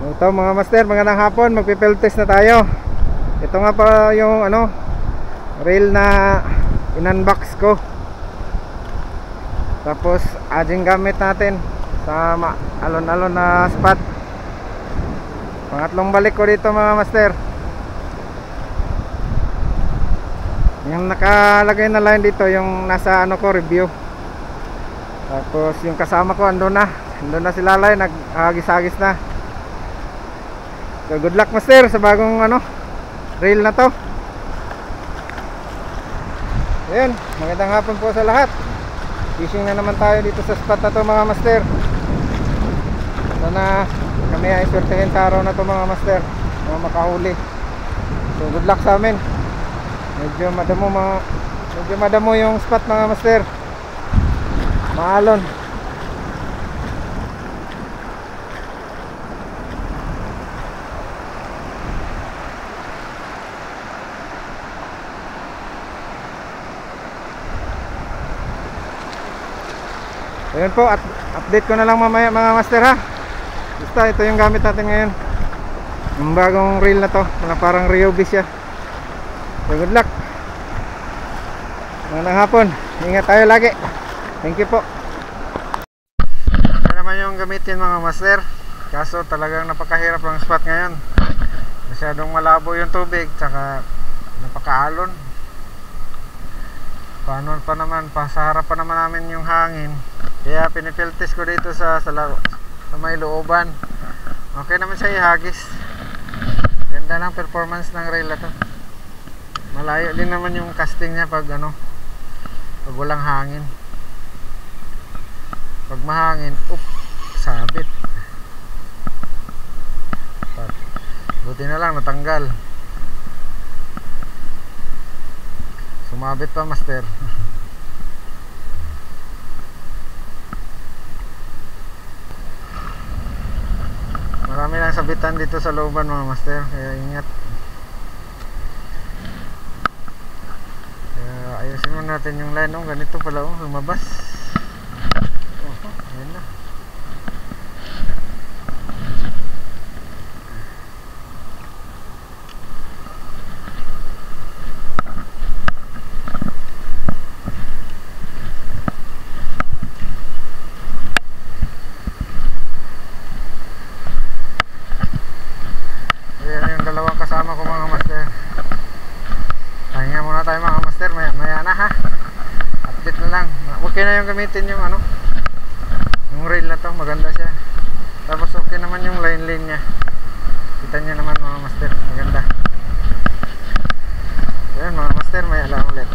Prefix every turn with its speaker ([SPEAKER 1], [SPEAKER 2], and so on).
[SPEAKER 1] Ito mga master, magandang hapon, magpipil test na tayo. Ito nga pa yung rail na in-unbox ko. Tapos ading gamit natin sa alon-alon na spot. Pangatlong balik ko dito mga master. Yung nakalagay na line dito, yung nasa ko review. Tapos yung kasama ko andun na sila line, naghagis-hagis na. So good luck master sa bagong rail na to. Ayun, magandang hapon po sa lahat. Fishing na naman tayo dito sa spot na to mga master. Sana kami ay swertehin sa araw na to mga master, mga makahuli. So good luck sa amin. Medyo madamo yung spot mga master. Maalon. Ayun po, update ko na lang mamaya mga master ha. Basta ito yung gamit natin ngayon, yung bagong reel na to, na parang Ryobi siya. So good luck. Magandang hapon, ingat tayo lagi. Thank you po. Ito naman yung gamitin mga master. Kaso talagang napakahirap ang spot ngayon. Masyadong malabo yung tubig, tsaka napakaalon. Paano pa naman, sa harap pa naman namin yung hangin. Kaya pinipiltis ko dito sa may looban. Okay naman siya ihagis. Ganda ng performance ng rail na to. Malayo din naman yung casting niya pag pag walang hangin. Pag mahangin, sabit. Buti na lang natanggal. Sumabit pa master. Marami lang sabitan dito sa looban mga master, kaya ingat. Kaya ayusin mo natin yung line. Ganito pala lumabas. Ayan na. Dalawang kasama ko mga master. Pahinga muna tayo mga master, maya na ha. Update na lang. Okay na yung gamitin yung yung rail na to, maganda siya. Tapos okay naman yung line nya. Kita nyo naman mga master, maganda. Ayan mga master, maya lang ulit.